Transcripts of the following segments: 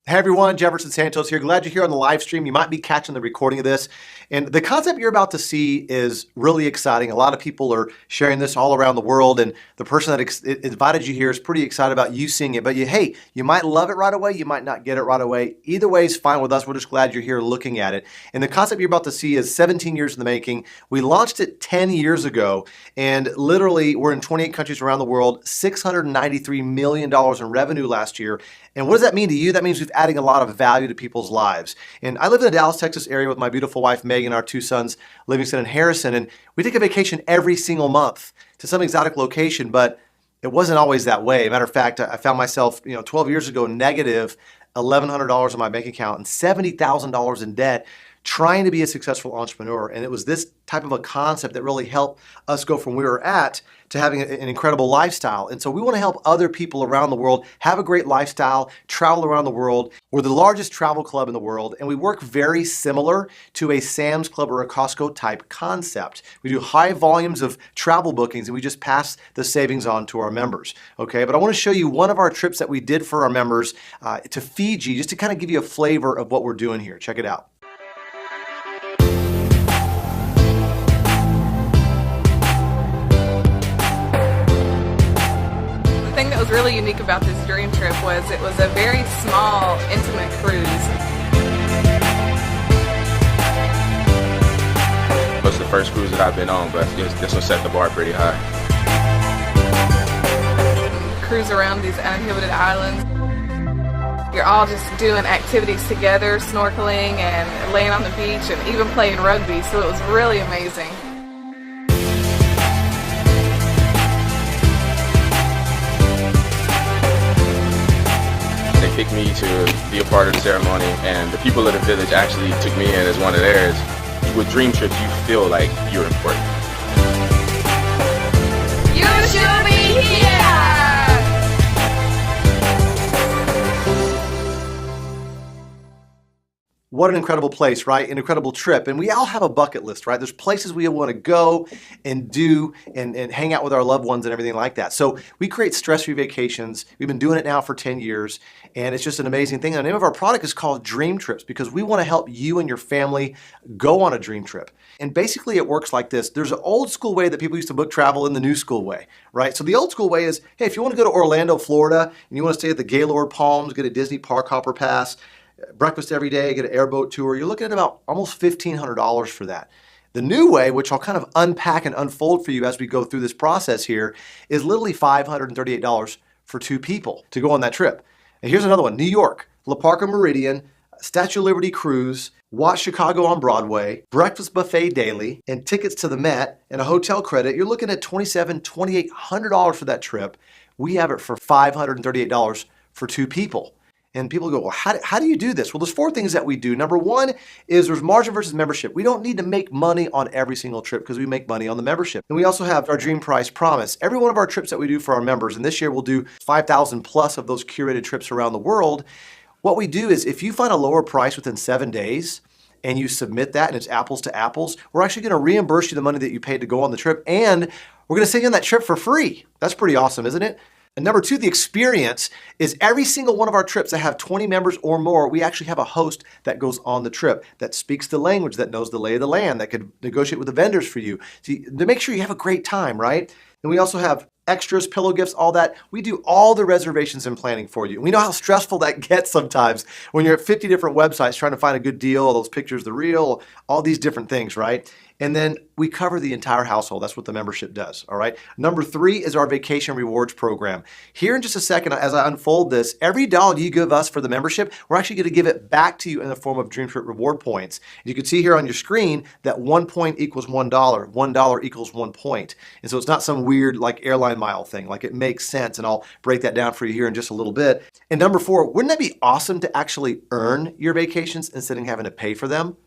Hey everyone, Jefferson Santos here. Glad you're here on the live stream. You might be catching the recording of this. And the concept you're about to see is really exciting. A lot of people are sharing this all around the world, and the person that invited you here is pretty excited about you seeing it. But hey, you might love it right away, you might not get it right away. Either way is fine with us. We're just glad you're here looking at it. And the concept you're about to see is 17 years in the making. We launched it 10 years ago, and literally we're in 28 countries around the world, $693 million in revenue last year. And what does that mean to you? That means we're adding a lot of value to people's lives. And I live in the Dallas, Texas area with my beautiful wife, Megan, our two sons, Livingston and Harrison. And we take a vacation every single month to some exotic location, but it wasn't always that way. Matter of fact, I found myself, 12 years ago, negative $1,100 in my bank account and $70,000 in debt, trying to be a successful entrepreneur. And it was this type of a concept that really helped us go from where we were at to having an incredible lifestyle. And so we want to help other people around the world have a great lifestyle, travel around the world. We're the largest travel club in the world, and we work very similar to a Sam's Club or a Costco type concept. We do high volumes of travel bookings, and we just pass the savings on to our members. Okay, but I want to show you one of our trips that we did for our members to Fiji, just to kind of give you a flavor of what we're doing here. Check it out. The thing that was really unique about this dream trip was it was a very small, intimate cruise. It was the first cruise that I've been on, but this one set the bar pretty high. Cruise around these uninhabited islands. You're all just doing activities together, snorkeling and laying on the beach and even playing rugby, so it was really amazing. They picked me to be a part of the ceremony, and the people of the village actually took me in as one of theirs. With dream trips, you feel like you're important. You should be here! What an incredible place, right? An incredible trip. And we all have a bucket list, right? There's places we want to go and do and hang out with our loved ones and everything like that. So we create stress-free vacations. We've been doing it now for 10 years, and it's just an amazing thing. And the name of our product is called Dream Trips because we want to help you and your family go on a dream trip. And basically it works like this. There's an old school way that people used to book travel and the new school way, right? So the old school way is, hey, if you want to go to Orlando, Florida, and you want to stay at the Gaylord Palms, get a Disney Park Hopper Pass, breakfast every day, get an airboat tour, you're looking at about almost $1,500 for that. The new way, which I'll kind of unpack and unfold for you as we go through this process here, is literally $538 for two people to go on that trip. And here's another one, New York, La Parca Meridian, Statue of Liberty cruise, watch Chicago on Broadway, breakfast buffet daily, and tickets to the Met and a hotel credit. You're looking at $2,700, $2,800 for that trip. We have it for $538 for two people. And people go, well, how do you do this? Well, there's four things that we do. Number one is there's margin versus membership. We don't need to make money on every single trip because we make money on the membership. And we also have our Dream Price Promise. Every one of our trips that we do for our members, and this year we'll do 5,000 plus of those curated trips around the world. What we do is if you find a lower price within 7 days and you submit that and it's apples to apples, we're actually going to reimburse you the money that you paid to go on the trip, and we're going to send you on that trip for free. That's pretty awesome, isn't it? And number two, the experience is every single one of our trips that have 20 members or more, we actually have a host that goes on the trip, that speaks the language, that knows the lay of the land, that could negotiate with the vendors for you to make sure you have a great time, right? And we also have extras, pillow gifts, all that. We do all the reservations and planning for you. We know how stressful that gets sometimes when you're at 50 different websites trying to find a good deal, all those pictures, the real, all these different things, right? And then we cover the entire household. That's what the membership does, all right? Number three is our vacation rewards program. Here in just a second, as I unfold this, every dollar you give us for the membership, we're actually gonna give it back to you in the form of Dream Trip reward points. You can see here on your screen that 1 point equals $1, $1 equals 1 point. And so it's not some weird like airline mile thing, like it makes sense, and I'll break that down for you here in just a little bit. And number four, wouldn't that be awesome to actually earn your vacations instead of having to pay for them?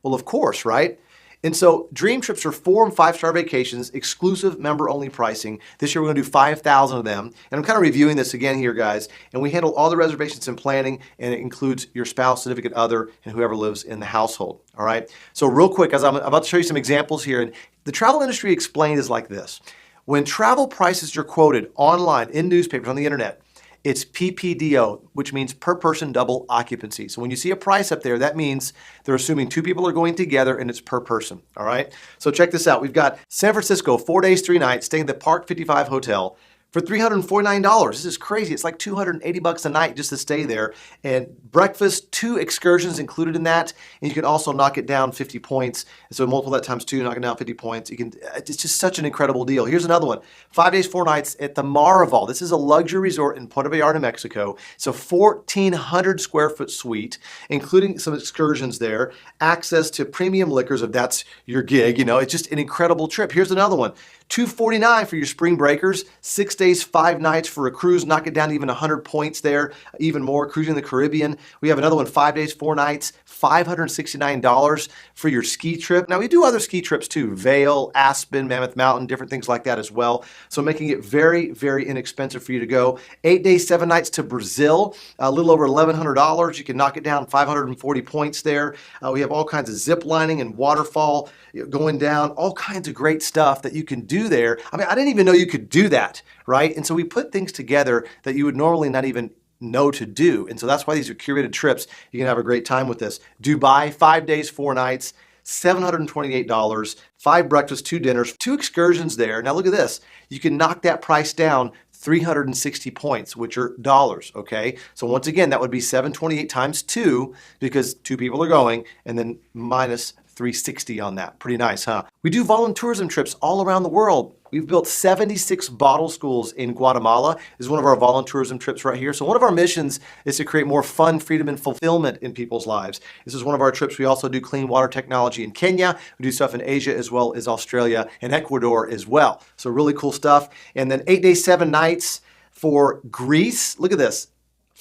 Well, of course, right? And so Dream Trips are 4- and 5-star vacations, exclusive member-only pricing. This year we're gonna do 5,000 of them. And I'm kind of reviewing this again here, guys. And we handle all the reservations and planning, and it includes your spouse, significant other, and whoever lives in the household, all right? So real quick, as I'm about to show you some examples here, and the travel industry explained is like this. When travel prices are quoted online, in newspapers, on the internet, It's PPDO, which means per person double occupancy. So when you see a price up there, that means they're assuming 2 people are going together and it's per person. All right. So check this out. We've got San Francisco, 4 days, 3 nights, staying at the Park 55 Hotel for $349. This is crazy. It's like $280 a night just to stay there. And breakfast, 2 excursions included in that. And you can also knock it down 50 points. And so multiple that times 2, knock it down 50 points. It's just such an incredible deal. Here's another one. 5 days, 4 nights at the Maraval. This is a luxury resort in Puerto Vallarta, Mexico. It's a 1,400 square foot suite, including some excursions there, access to premium liquors if that's your gig. You know, it's just an incredible trip. Here's another one. $249 for your spring breakers, 6 days, 5 nights for a cruise, knock it down to even 100 points there, even more, cruising the Caribbean. We have another one, 5 days, 4 nights, $569 for your ski trip. Now we do other ski trips too, Vail, Aspen, Mammoth Mountain, different things like that as well. So making it very, very inexpensive for you to go. 8 days, 7 nights to Brazil, a little over $1,100. You can knock it down 540 points there. We have all kinds of zip lining and waterfall going down, all kinds of great stuff that you can do there. I mean, I didn't even know you could do that, right? And so we put things together that you would normally not even know to do. And so that's why these are curated trips. You can have a great time with this. Dubai, 5 days, 4 nights, $728, 5 breakfasts, 2 dinners, 2 excursions there. Now look at this. You can knock that price down 360 points, which are dollars, okay? So once again, that would be 728 times 2 because 2 people are going, and then minus 360 on that. Pretty nice, huh? We do volunteerism trips all around the world. We've built 76 bottle schools in Guatemala. This is one of our volunteerism trips right here. So one of our missions is to create more fun, freedom, and fulfillment in people's lives. This is one of our trips. We also do clean water technology in Kenya. We do stuff in Asia as well as Australia and Ecuador as well. So really cool stuff. And then 8 days, 7 nights for Greece. Look at this,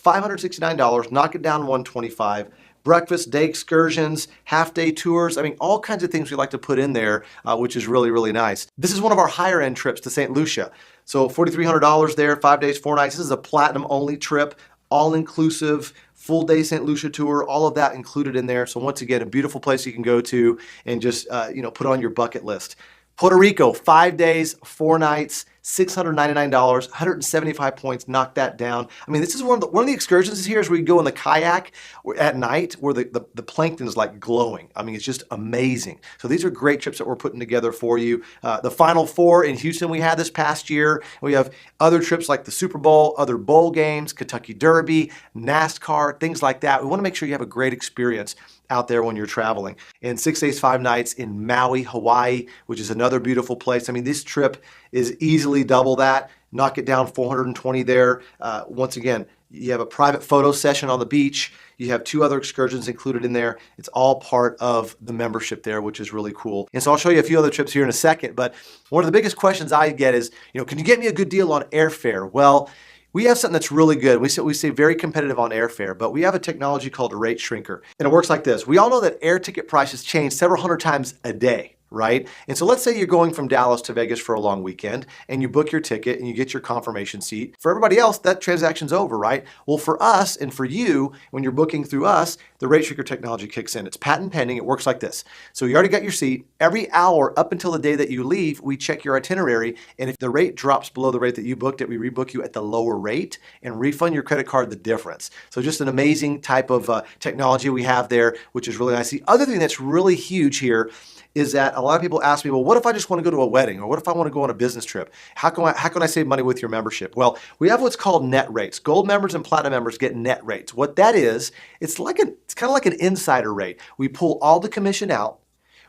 $569, knock it down $125. Breakfast, day excursions, half-day tours. I mean, all kinds of things we like to put in there, which is really, really nice. This is one of our higher-end trips to St. Lucia. So $4,300 there, 5 days, 4 nights. This is a platinum-only trip, all-inclusive, full-day St. Lucia tour, all of that included in there. So once again, a beautiful place you can go to and just put on your bucket list. Puerto Rico, 5 days, 4 nights, $699, 175 points, knock that down. I mean, this is one of the excursions here is where you go in the kayak at night where the plankton is like glowing. I mean, it's just amazing. So these are great trips that we're putting together for you. The Final Four in Houston we had this past year. We have other trips like the Super Bowl, other bowl games, Kentucky Derby, NASCAR, things like that. We want to make sure you have a great experience out there when you're traveling. And 6 days, 5 nights in Maui, Hawaii, which is another beautiful place. I mean, this trip is easily double that. Knock it down 420 there. Once again, you have a private photo session on the beach. You have 2 other excursions included in there. It's all part of the membership there, which is really cool. And so I'll show you a few other trips here in a second. But one of the biggest questions I get is, can you get me a good deal on airfare? Well, we have something that's really good. We say very competitive on airfare, but we have a technology called a rate shrinker. And it works like this. We all know that air ticket prices change several hundred times a day, right? And so let's say you're going from Dallas to Vegas for a long weekend and you book your ticket and you get your confirmation seat. For everybody else, that transaction's over, right? Well, for us and for you, when you're booking through us, the rate shrinker technology kicks in. It's patent pending. It works like this. So you already got your seat. Every hour up until the day that you leave, we check your itinerary. And if the rate drops below the rate that you booked it, we rebook you at the lower rate and refund your credit card the difference. So just an amazing type of technology we have there, which is really nice. The other thing that's really huge here is that a lot of people ask me, well, what if I just want to go to a wedding? Or what if I want to go on a business trip? How can I save money with your membership? Well, we have what's called net rates. Gold members and platinum members get net rates. What that is, it's kind of like an insider rate. We pull all the commission out.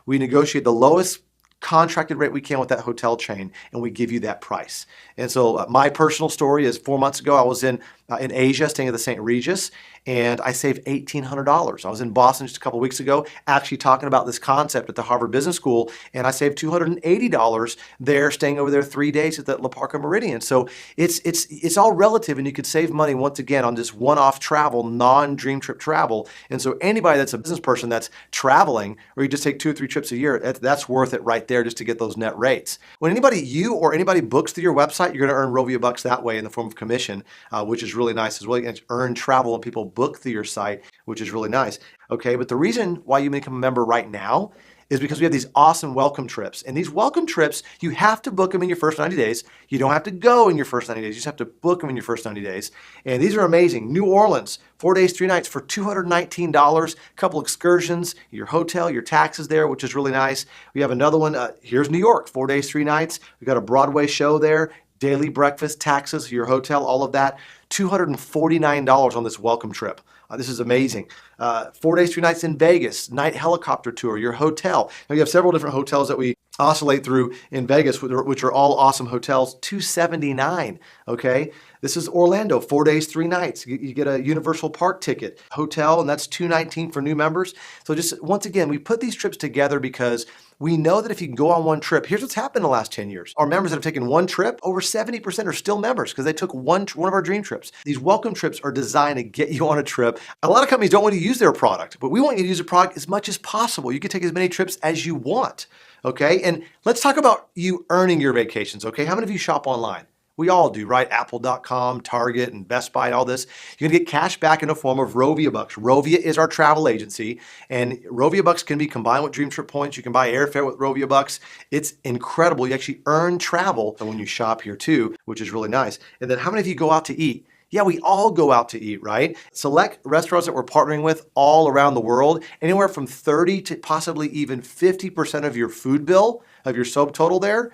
We negotiate the lowest contracted rate we can with that hotel chain, and we give you that price. And so my personal story is 4 months ago, I was in Asia, staying at the St. Regis, and I saved $1,800. I was in Boston just a couple weeks ago, actually talking about this concept at the Harvard Business School, and I saved $280 there, staying over there 3 days at the La Parca Meridian. So it's all relative, and you could save money once again on just one-off travel, non-dream trip travel. And so anybody that's a business person that's traveling, or you just take 2 or 3 trips a year, that's worth it right there just to get those net rates. When you or anybody books through your website, you're going to earn Rovia bucks that way in the form of commission, which is really nice as well. You can earn travel when people book through your site, which is really nice. Okay, but the reason why you become a member right now is because we have these awesome welcome trips. And these welcome trips, you have to book them in your first 90 days. You don't have to go in your first 90 days. You just have to book them in your first 90 days. And these are amazing. New Orleans, 4 days, 3 nights for $219. A couple excursions, your hotel, your taxes there, which is really nice. We have another one. Here's New York, 4 days, 3 nights. We got a Broadway show there. Daily breakfast, taxes, your hotel, all of that. $249 on this welcome trip. This is amazing. 4 days, 3 nights in Vegas, night helicopter tour, your hotel. Now, you have several different hotels that we oscillate through in Vegas, which are all awesome hotels. $279, okay? This is Orlando, 4 days, 3 nights. You get a Universal Park ticket, hotel, and that's $219 for new members. So just, once again, we put these trips together because we know that if you can go on one trip, here's what's happened in the last 10 years. Our members that have taken one trip, over 70% are still members because they took one of our dream trips. These welcome trips are designed to get you on a trip. A lot of companies don't want to use their product, but we want you to use the product as much as possible. You can take as many trips as you want, okay? And let's talk about you earning your vacations, okay? How many of you shop online? We all do, right? Apple.com, Target, and Best Buy, and all this. You're gonna get cash back in the form of Rovia Bucks. Rovia is our travel agency, and Rovia Bucks can be combined with Dream Trip points. You can buy airfare with Rovia Bucks. It's incredible. You actually earn travel when you shop here too, which is really nice. And then how many of you go out to eat? Yeah, we all go out to eat, right? Select restaurants that we're partnering with all around the world, anywhere from 30 to possibly even 50% of your food bill, of your subtotal there,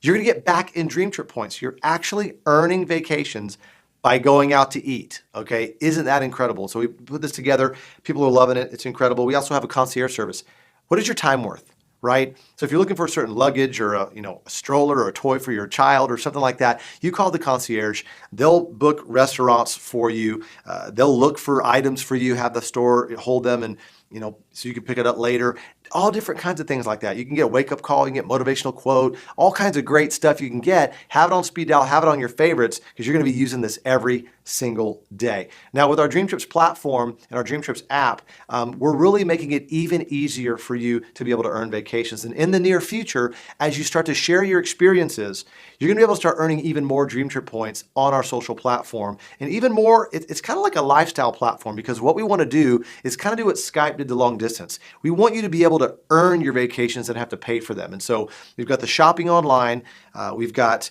you're gonna get back in Dream Trip points. You're actually earning vacations by going out to eat, okay? Isn't that incredible? So we put this together. People are loving it. It's incredible. We also have a concierge service. What is your time worth, right? So if you're looking for a certain luggage or a stroller or a toy for your child or something like that, you call the concierge. They'll book restaurants for you. They'll look for items for you, have the store hold them, and so you can pick it up later. All different kinds of things like that. You can get a wake-up call, you can get motivational quote, all kinds of great stuff you can get. Have it on speed dial, have it on your favorites, because you're going to be using this every single day. Now, with our Dream Trips platform and our Dream Trips app, we're really making it even easier for you to be able to earn vacations. And in the near future, as you start to share your experiences, you're going to be able to start earning even more Dream Trip points on our social platform. And even more, it's kind of like a lifestyle platform, because what we want to do is kind of do what Skype did to long distance. We want you to be able to earn your vacations and have to pay for them. And so we've got the shopping online, we've got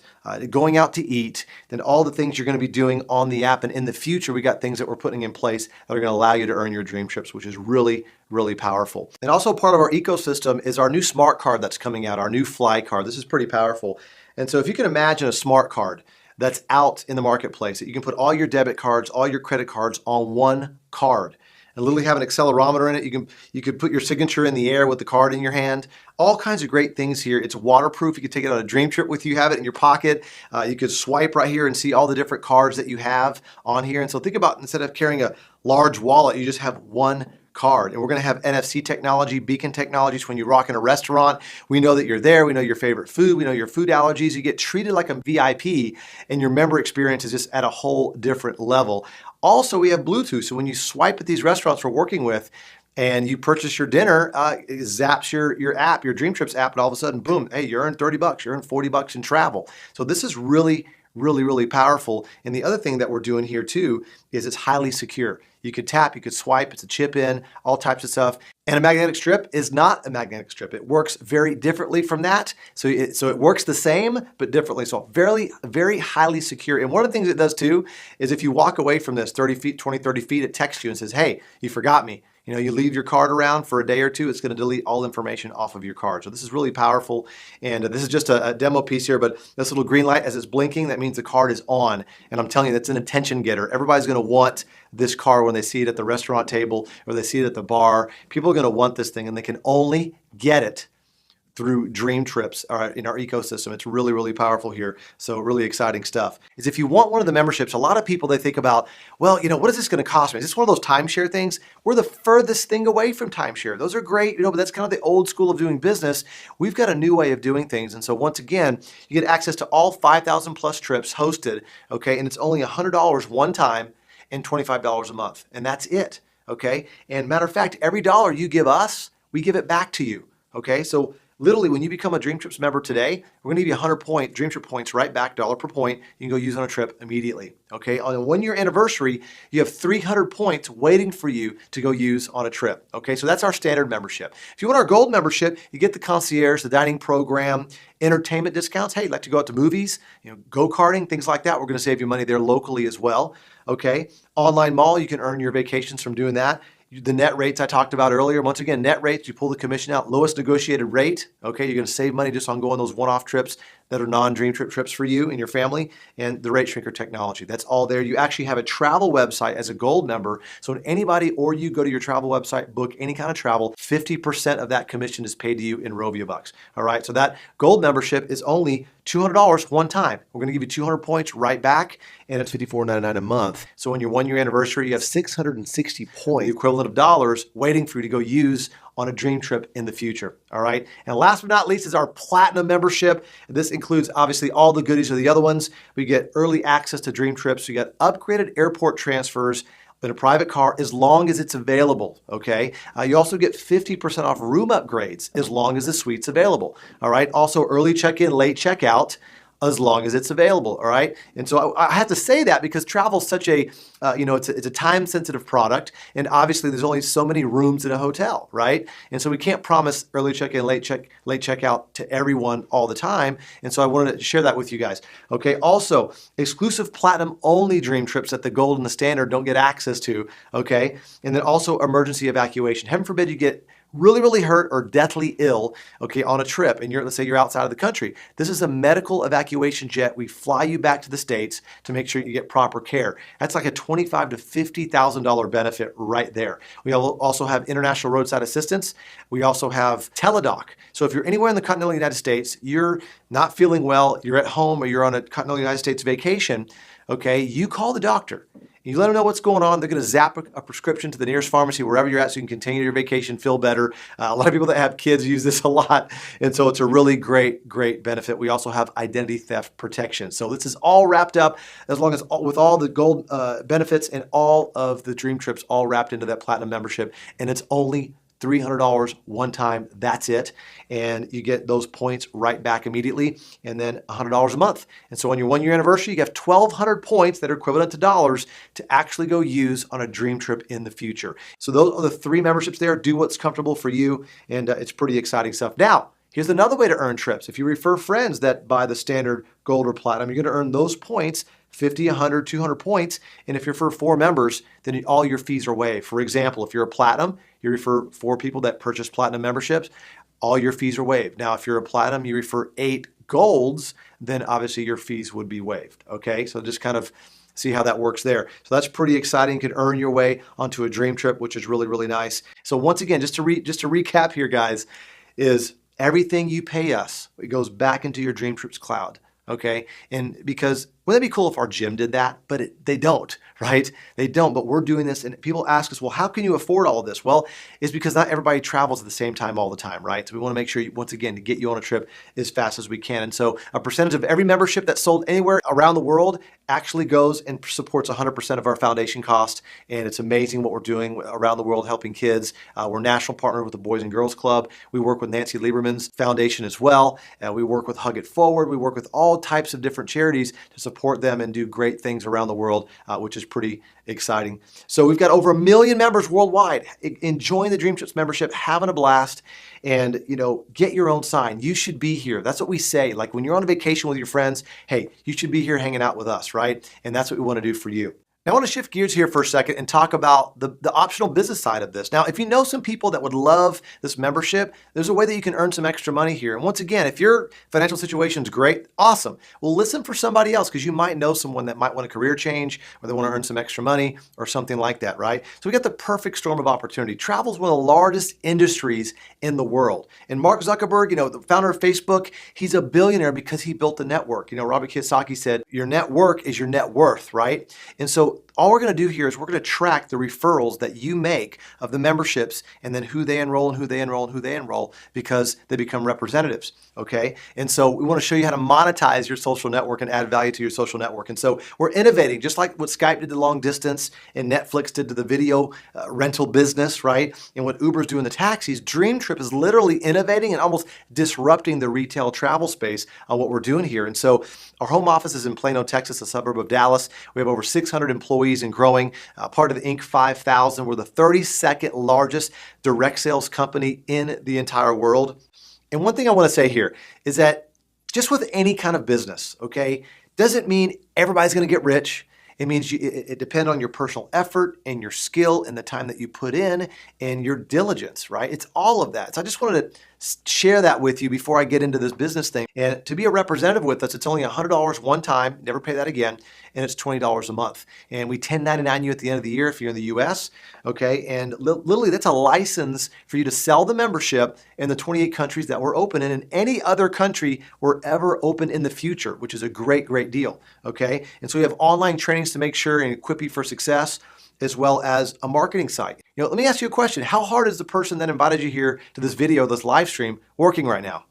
going out to eat, then all the things you're going to be doing on the app. And in the future, we got things that we're putting in place that are going to allow you to earn your dream trips, which is really, really powerful. And also part of our ecosystem is our new smart card that's coming out, our new Fly card. This is pretty powerful. And so if you can imagine a smart card that's out in the marketplace, that you can put all your debit cards, all your credit cards on one card, and literally have an accelerometer in it. You can put your signature in the air with the card in your hand. All kinds of great things here. It's waterproof. You can take it on a dream trip with you, have it in your pocket. You could swipe right here and see all the different cards that you have on here. And so think about, instead of carrying a large wallet, you just have one card. And we're going to have NFC technology, beacon technologies. When you rock in a restaurant, we know that you're there. We know your favorite food. We know your food allergies. You get treated like a VIP, and your member experience is just at a whole different level. Also, we have Bluetooth. So when you swipe at these restaurants we're working with, and you purchase your dinner, it zaps your app, your Dream Trips app, and all of a sudden, boom, hey, you earn 30 bucks, you earn 40 bucks in travel. So this is really, really, really powerful. And the other thing that we're doing here too is it's highly secure. You could tap, you could swipe, it's a chip in, all types of stuff. And a magnetic strip is not a magnetic strip. It works very differently from that. So it works the same, but differently. So very, very highly secure. And one of the things it does too is if you walk away from this 30 feet, 20, 30 feet, it texts you and says, hey, you forgot me. You leave your card around for a day or two, it's going to delete all information off of your card. So this is really powerful. And this is just a demo piece here, but this little green light, as it's blinking, that means the card is on. And I'm telling you, that's an attention getter. Everybody's going to want this card when they see it at the restaurant table or they see it at the bar. People are going to want this thing, and they can only get it through Dream Trips in our ecosystem. It's really, really powerful here. So really exciting stuff. Is if you want one of the memberships, a lot of people, they think about, well, what is this going to cost me? Is this one of those timeshare things? We're the furthest thing away from timeshare. Those are great, but that's kind of the old school of doing business. We've got a new way of doing things. And so once again, you get access to all 5,000 plus trips hosted, okay? And it's only $100 one time and $25 a month. And that's it, okay? And matter of fact, every dollar you give us, we give it back to you, okay? So Literally, when you become a Dream Trips member today, we're going to give you 100 Dream Trip points right back, dollar per point. You can go use on a trip immediately. Okay, on a 1-year anniversary, you have 300 points waiting for you to go use on a trip. Okay, so that's our standard membership. If you want our gold membership, you get the concierge, the dining program, entertainment discounts. Hey, you'd like to go out to movies, go-karting, things like that. We're going to save you money there locally as well. Okay, online mall, you can earn your vacations from doing that. The net rates I talked about earlier. Once again, net rates, you pull the commission out, lowest negotiated rate. Okay, you're going to save money just on going those one-off trips that are non-Dream Trip trips for you and your family, and the rate shrinker technology. That's all there. You actually have a travel website as a gold member. So when anybody or you go to your travel website, book any kind of travel, 50% of that commission is paid to you in Rovia bucks. All right, so that gold membership is only $200 one time. We're going to give you 200 points right back, and it's $54.99 a month. So on your 1-year anniversary, you have 660 points, the equivalent of dollars, waiting for you to go use on a Dream Trip in the future. All right. And last but not least is our Platinum membership. This includes obviously all the goodies of the other ones. We get early access to Dream Trips. We got upgraded airport transfers in a private car as long as it's available. Okay. You also get 50% off room upgrades as long as the suite's available. All right. Also early check-in, late check-out, as long as it's available, all right? And so I have to say that because travel is such a, it's a time-sensitive product, and obviously there's only so many rooms in a hotel, right? And so we can't promise early check-in, late check-out to everyone all the time, and so I wanted to share that with you guys. Okay, also, exclusive Platinum-only Dream Trips that the Gold and the Standard don't get access to, okay? And then also emergency evacuation. Heaven forbid you get really hurt or deathly ill, okay, on a trip, and let's say you're outside of the country. This is a medical evacuation jet. We fly you back to the States to make sure you get proper care. That's like a $25,000 to $50,000 benefit right there. We also have international roadside assistance. We also have Teledoc. So if you're anywhere in the continental United States, you're not feeling well, you're at home, or you're on a continental United States vacation, okay, you call the doctor. You let them know what's going on. They're going to zap a prescription to the nearest pharmacy wherever you're at so you can continue your vacation, feel better. A lot of people that have kids use this a lot. And so it's a really great benefit. We also have identity theft protection. So this is all wrapped up as long as with all the gold benefits and all of the Dream Trips all wrapped into that Platinum membership. And it's only $300 one time, that's it. And you get those points right back immediately, and then $100 a month. And so on your 1-year anniversary, you have 1,200 points that are equivalent to dollars to actually go use on a Dream Trip in the future. So those are the 3 memberships there. Do what's comfortable for you, and it's pretty exciting stuff. Now, here's another way to earn trips. If you refer friends that buy the Standard, Gold, or Platinum, you're going to earn those points, 50, 100, 200 points. And if you're for 4 members, then all your fees are waived. For example, if you're a Platinum, you refer 4 people that purchase Platinum memberships, all your fees are waived. Now, if you're a Platinum, you refer 8 Golds, then obviously your fees would be waived. Okay, so just kind of see how that works there. So that's pretty exciting. You can earn your way onto a Dream Trip, which is really nice. So once again, just to recap here, guys, is everything you pay us, it goes back into your Dream Trips cloud. Okay, and because wouldn't it be cool if our gym did that? But they don't, right? They don't, but we're doing this, and people ask us, well, how can you afford all of this? Well, it's because not everybody travels at the same time all the time, right? So we want to make sure, once again, to get you on a trip as fast as we can. And so a percentage of every membership that's sold anywhere around the world actually goes and supports 100% of our foundation cost, and it's amazing what we're doing around the world helping kids. We're national partner with the Boys and Girls Club. We work with Nancy Lieberman's foundation as well. We work with Hug It Forward. We work with all types of different charities to support them and do great things around the world, which is pretty exciting. So we've got over 1 million members worldwide enjoying the Dream Trips membership, having a blast, and get your own sign. You should be here. That's what we say. Like when you're on a vacation with your friends, hey, you should be here hanging out with us, right? And that's what we want to do for you. Now, I want to shift gears here for a second and talk about the optional business side of this. Now, if you know some people that would love this membership, there's a way that you can earn some extra money here. And once again, if your financial situation is great, awesome. Well, listen for somebody else because you might know someone that might want a career change or they want to earn some extra money or something like that, right? So we got the perfect storm of opportunity. Travel is one of the largest industries in the world. And Mark Zuckerberg, the founder of Facebook, he's a billionaire because he built the network. Robert Kiyosaki said, your network is your net worth, right? And so so all we're going to do here is we're going to track the referrals that you make of the memberships and then who they enroll and who they enroll and who they enroll because they become representatives, okay? And so we want to show you how to monetize your social network and add value to your social network. And so we're innovating, just like what Skype did to long distance and Netflix did to the video rental business, right? And what Uber's doing the taxis, Dream Trip is literally innovating and almost disrupting the retail travel space on what we're doing here. And so our home office is in Plano, Texas, a suburb of Dallas. We have over 600 employees and growing, part of the Inc. 5000. We're the 32nd largest direct sales company in the entire world. And one thing I want to say here is that just with any kind of business, okay, doesn't mean everybody's going to get rich. It means it depends on your personal effort and your skill and the time that you put in and your diligence, right? It's all of that. So I just wanted to share that with you before I get into this business thing. And to be a representative with us, it's only $100 one time, never pay that again, and it's $20 a month. And we 1099 you at the end of the year if you're in the US, okay? And literally that's a license for you to sell the membership in the 28 countries that we're open in and any other country we're ever open in the future, which is a great, great deal, okay? And so we have online trainings to make sure and equip you for success, as well as a marketing site. You know, let me ask you a question. How hard is the person that invited you here to this video, this live stream, working right now?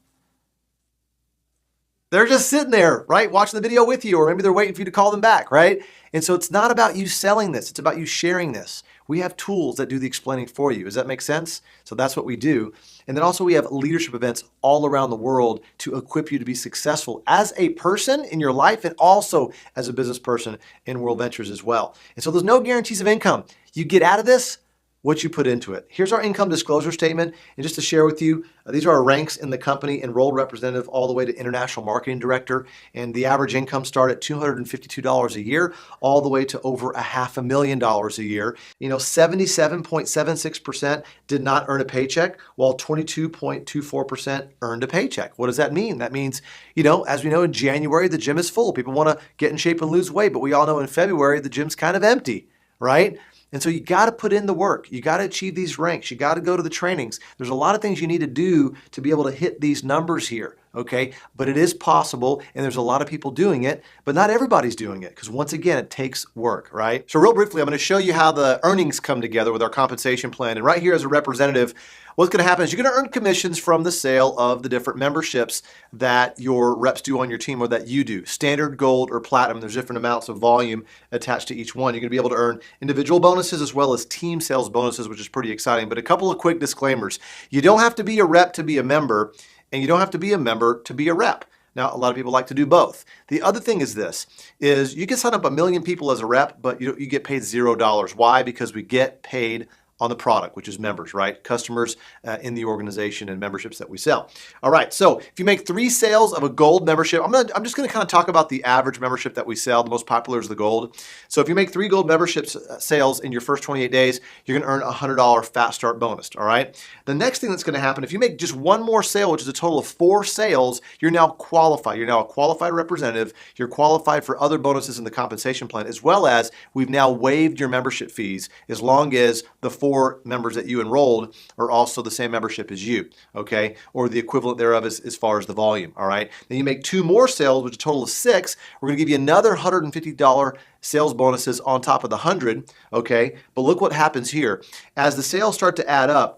They're just sitting there, right, watching the video with you, or maybe they're waiting for you to call them back, right? And so it's not about you selling this, it's about you sharing this. We have tools that do the explaining for you. Does that make sense? So that's what we do. And then also we have leadership events all around the world to equip you to be successful as a person in your life and also as a business person in World Ventures as well. And so there's no guarantees of income. You get out of this what you put into it. Here's our income disclosure statement. And just to share with you, these are our ranks in the company, enrolled representative all the way to international marketing director. And the average income start at $252 a year, all the way to over $500,000 a year. You know, 77.76% did not earn a paycheck, while 22.24% earned a paycheck. What does that mean? That means, you know, as we know, in January, the gym is full. People want to get in shape and lose weight, but we all know in February, the gym's kind of empty, right? And so you got to put in the work. You got to achieve these ranks. You got to go to the trainings. There's a lot of things you need to do to be able to hit these numbers here, okay? But it is possible, and there's a lot of people doing it, but not everybody's doing it because once again, it takes work, right? So real briefly, I'm going to show you how the earnings come together with our compensation plan. And right here as a representative, what's going to happen is you're going to earn commissions from the sale of the different memberships that your reps do on your team or that you do. Standard, gold, or platinum. There's different amounts of volume attached to each one. You're going to be able to earn individual bonuses as well as team sales bonuses, which is pretty exciting. But a couple of quick disclaimers. You don't have to be a rep to be a member, and you don't have to be a member to be a rep. Now, a lot of people like to do both. The other thing is this, is you can sign up 1 million people as a rep, but you get paid $0. Why? Because we get paid on the product, which is members, right? Customers in the organization and memberships that we sell. All right, so if you make 3 sales of a gold membership, I'm just gonna kind of talk about the average membership that we sell. The most popular is the gold. So if you make 3 gold memberships sales in your first 28 days, you're gonna earn a $100 fast start bonus, all right? The next thing that's gonna happen, if you make just 1 more sale, which is a total of 4 sales, you're now qualified. You're now a qualified representative. You're qualified for other bonuses in the compensation plan, as well as we've now waived your membership fees as long as the 4 members that you enrolled are also the same membership as you, okay? Or the equivalent thereof as far as the volume, all right? Then you make 2 more sales, which is a total of 6. We're gonna give you another $150 sales bonuses on top of the 100, okay? But look what happens here. As the sales start to add up,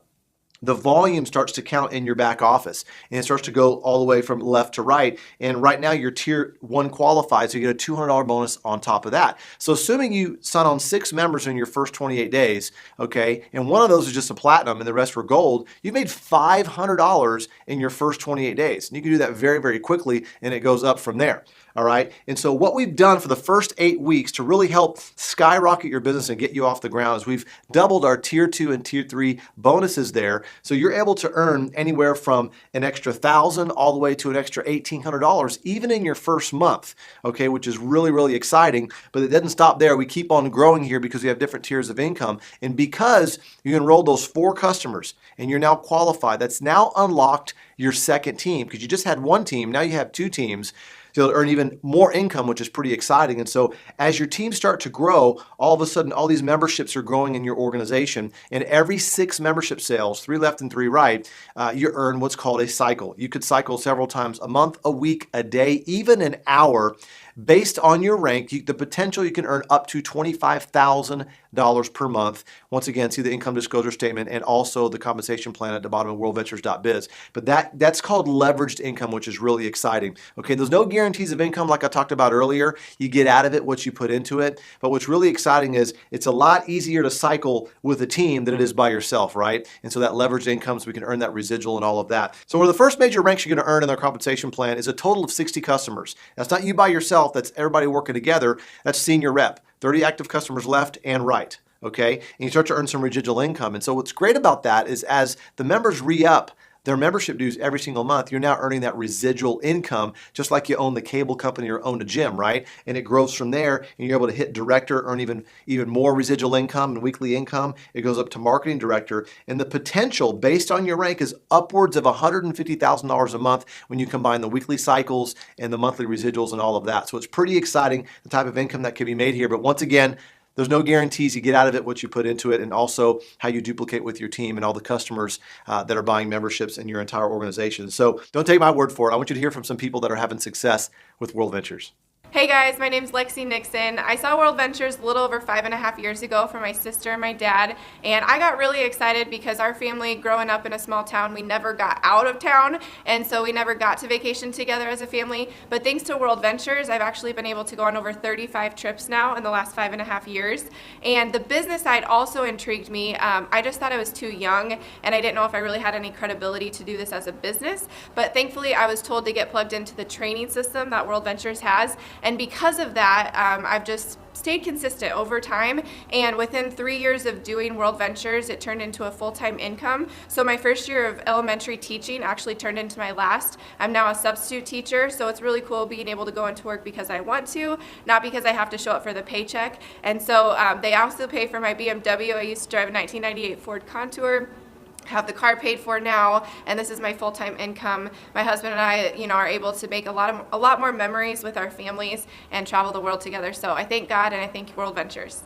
the volume starts to count in your back office and it starts to go all the way from left to right. And right now you're tier 1 qualified, so you get a $200 bonus on top of that. So assuming you sign on 6 members in your first 28 days, okay, and one of those is just a platinum and the rest were gold, you've made $500 in your first 28 days. And you can do that very, very quickly and it goes up from there. All right. And so what we've done for the first 8 weeks to really help skyrocket your business and get you off the ground is we've doubled our tier 2 and tier 3 bonuses there. So you're able to earn anywhere from an extra $1,000 all the way to an extra $1,800 even in your first month. Okay, which is really, really exciting. But it doesn't stop there. We keep on growing here because we have different tiers of income. And because you enrolled those 4 customers and you're now qualified, that's now unlocked your second team because you just had 1 team. Now you have 2 teams. So you'll earn even more income, which is pretty exciting. And so as your teams start to grow, all of a sudden, all these memberships are growing in your organization. And every 6 membership sales, 3 left and 3 right, you earn what's called a cycle. You could cycle several times a month, a week, a day, even an hour. Based on your rank, the potential you can earn up to $25,000 per month. Once again, see the income disclosure statement and also the compensation plan at the bottom of worldventures.biz. But that's called leveraged income, which is really exciting. Okay, there's no guarantees of income like I talked about earlier. You get out of it what you put into it. But what's really exciting is it's a lot easier to cycle with a team than it is by yourself, right? And so that leveraged income, so we can earn that residual and all of that. So one of the first major ranks you're going to earn in their compensation plan is a total of 60 customers. That's not you by yourself. That's everybody working together. That's senior rep. 30 active customers left and right. Okay. And you start to earn some residual income. And so what's great about that is as the members re-up their membership dues every single month, you're now earning that residual income, just like you own the cable company or own a gym, right? And it grows from there, and you're able to hit director, earn even more residual income and weekly income. It goes up to marketing director, and the potential based on your rank is upwards of $150,000 a month when you combine the weekly cycles and the monthly residuals and all of that. So it's pretty exciting, the type of income that can be made here. But once again, there's no guarantees. You get out of it what you put into it, and also how you duplicate with your team and all the customers that are buying memberships in your entire organization. So don't take my word for it. I want you to hear from some people that are having success with World Ventures. Hey guys, my name's Lexi Nixon. I saw World Ventures a little over 5.5 years ago for my sister and my dad, and I got really excited because our family, growing up in a small town, we never got out of town, and so we never got to vacation together as a family. But thanks to World Ventures, I've actually been able to go on over 35 trips now in the last 5.5 years. And the business side also intrigued me. I just thought I was too young, and I didn't know if I really had any credibility to do this as a business. But thankfully, I was told to get plugged into the training system that World Ventures has. And because of that, I've just stayed consistent over time, and within 3 years of doing World Ventures, it turned into a full-time income. So my first year of elementary teaching actually turned into my last. I'm now a substitute teacher, so it's really cool being able to go into work because I want to, not because I have to show up for the paycheck. And so they also pay for my BMW. I used to drive a 1998 Ford Contour. Have the car paid for now, and this is my full-time income. My husband and I, are able to make a lot more memories with our families and travel the world together. So I thank God and I thank World Ventures.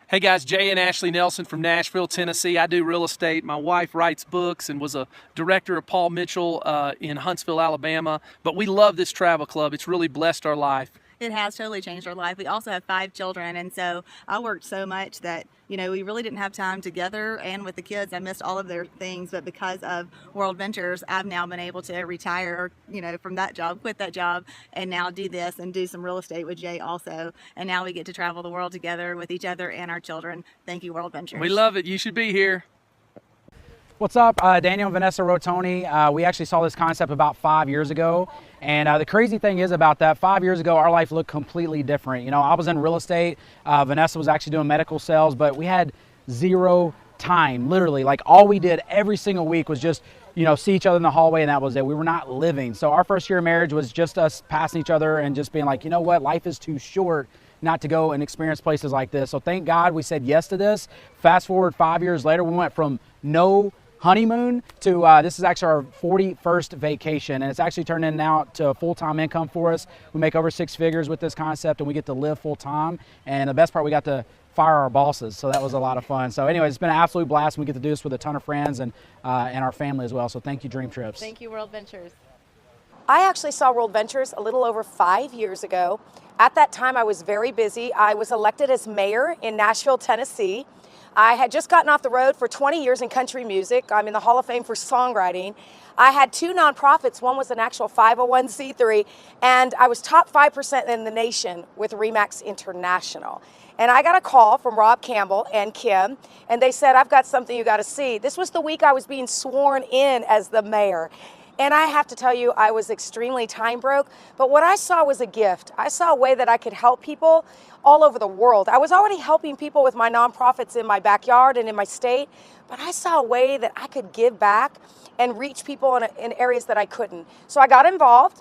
Hey guys, Jay and Ashley Nelson from Nashville, Tennessee. I do real estate. My wife writes books and was a director of Paul Mitchell in Huntsville, Alabama. But we love this travel club. It's really blessed our life. It has totally changed our life. We also have 5 children, and so I worked so much that, we really didn't have time together, and with the kids, I missed all of their things. But because of World Ventures, I've now been able to retire, from that job, quit that job, and now do this and do some real estate with Jay also. And now we get to travel the world together with each other and our children. Thank you, World Ventures. We love it. You should be here. What's up? Daniel and Vanessa Rotoni. We actually saw this concept about 5 years ago. And the crazy thing is about that, 5 years ago, our life looked completely different. I was in real estate. Vanessa was actually doing medical sales, but we had zero time, literally. Like all we did every single week was just, see each other in the hallway, and that was it. We were not living. So our first year of marriage was just us passing each other and just being like, you know what, life is too short not to go and experience places like this. So thank God we said yes to this. Fast forward 5 years later, we went from no honeymoon to this is actually our 41st vacation, and it's actually turned in now to full-time income for us. We make over 6 figures with this concept, and we get to live full-time. And the best part, we got to fire our bosses, so that was a lot of fun. So anyways, it's been an absolute blast, and we get to do this with a ton of friends and our family as well. So thank you, Dream Trips. Thank you, World Ventures. I actually saw World Ventures a little over 5 years ago. At that time, I was very busy. I was elected as mayor in Nashville, Tennessee. I had just gotten off the road for 20 years in country music. I'm in the Hall of Fame for songwriting. I had 2 nonprofits. One was an actual 501c3, and I was top 5% in the nation with RE/MAX International. And I got a call from Rob Campbell and Kim, and they said, I've got something you got to see. This was the week I was being sworn in as the mayor. And I have to tell you, I was extremely time broke, but what I saw was a gift. I saw a way that I could help people all over the world. I was already helping people with my nonprofits in my backyard and in my state, but I saw a way that I could give back and reach people in areas that I couldn't. So I got involved,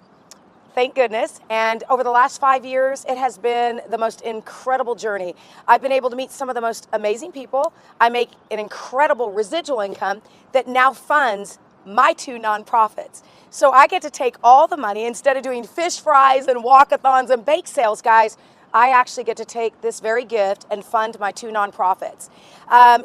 thank goodness, and over the last 5 years, it has been the most incredible journey. I've been able to meet some of the most amazing people. I make an incredible residual income that now funds my 2 nonprofits. So I get to take all the money, instead of doing fish fries and walkathons and bake sales, guys, I actually get to take this very gift and fund my 2 nonprofits.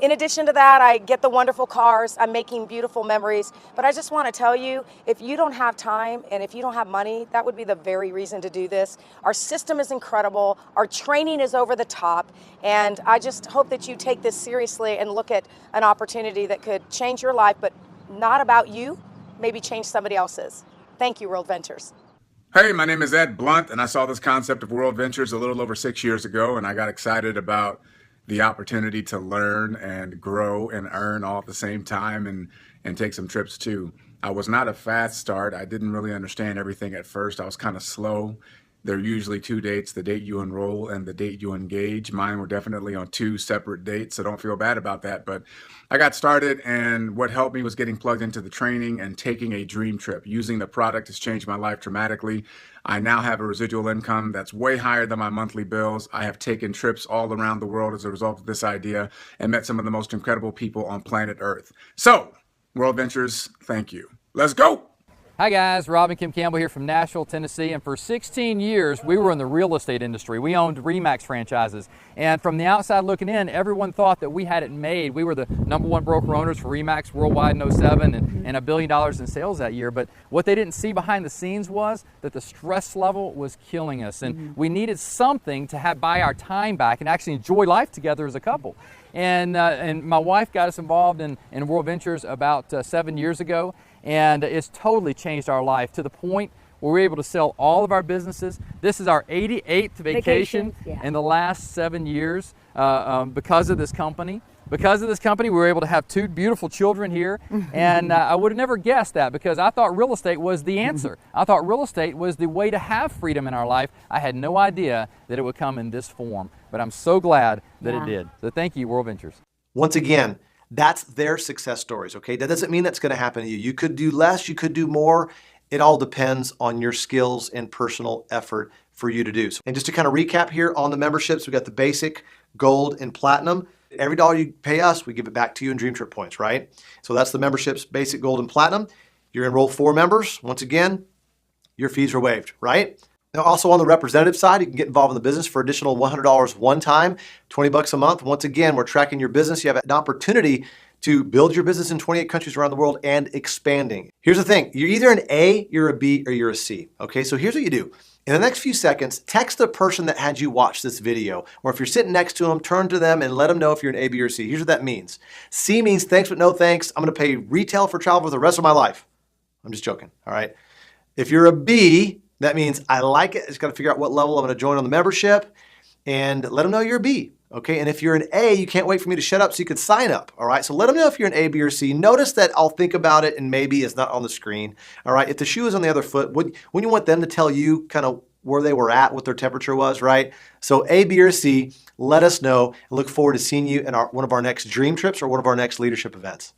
In addition to that, I get the wonderful cars. I'm making beautiful memories. But I just want to tell you, if you don't have time and if you don't have money, that would be the very reason to do this. Our system is incredible. Our training is over the top. And I just hope that you take this seriously and look at an opportunity that could change your life, but not about you, maybe change somebody else's. Thank you, World Ventures. Hey, my name is Ed Blunt, and I saw this concept of World Ventures a little over 6 years ago, and I got excited about the opportunity to learn and grow and earn all at the same time and take some trips too. I was not a fast start. I didn't really understand everything at first. I was kind of slow. There are usually 2 dates, the date you enroll and the date you engage. Mine were definitely on 2 separate dates, so don't feel bad about that. But I got started, and what helped me was getting plugged into the training and taking a dream trip. Using the product has changed my life dramatically. I now have a residual income that's way higher than my monthly bills. I have taken trips all around the world as a result of this idea and met some of the most incredible people on planet Earth. So, World Ventures, thank you. Let's go! Hi guys, Rob and Kim Campbell here from Nashville, Tennessee, and for 16 years we were in the real estate industry. We owned RE/MAX franchises, and from the outside looking in, everyone thought that we had it made. We were the #1 broker owners for RE/MAX worldwide in 07 and $1 billion in sales that year, but what they didn't see behind the scenes was that the stress level was killing us, and we needed something to buy our time back and actually enjoy life together as a couple. And my wife got us involved in World Ventures about 7 years ago, and it's totally changed our life to the point where we're able to sell all of our businesses. This is our 88th vacation in the last 7 years because of this company. Because of this company, we were able to have 2 beautiful children here, and I would have never guessed that because I thought real estate was the answer. I thought real estate was the way to have freedom in our life. I had no idea that it would come in this form, but I'm so glad that it did. So thank you, World Ventures. Once again, that's their success stories, okay? That doesn't mean that's going to happen to you. You could do less, you could do more. It all depends on your skills and personal effort for you to do. And just to kind of recap here on the memberships, we got the basic, gold, and platinum. Every dollar you pay us, we give it back to you in Dream Trip points, right? So that's the memberships, basic, gold, and platinum. You're enrolled 4 members. Once again, your fees are waived, right? Now, also on the representative side, you can get involved in the business for additional $100 one time, $20 a month. Once again, we're tracking your business. You have an opportunity to build your business in 28 countries around the world and expanding. Here's the thing. You're either an A, you're a B, or you're a C. Okay, so here's what you do. In the next few seconds, text the person that had you watch this video, or if you're sitting next to them, turn to them and let them know if you're an A, B, or C. Here's what that means. C means thanks but no thanks. I'm gonna pay retail for travel for the rest of my life. I'm just joking, all right? If you're a B, that means I like it. I just gotta figure out what level I'm gonna join on the membership and let them know you're a B. Okay, and if you're an A, you can't wait for me to shut up so you could sign up, all right? So let them know if you're an A, B, or C. Notice that I'll think about it and maybe it's not on the screen, all right? If the shoe is on the other foot, wouldn't you want them to tell you kind of where they were at, what their temperature was, right? So A, B, or C, let us know, and look forward to seeing you in one of our next dream trips or one of our next leadership events.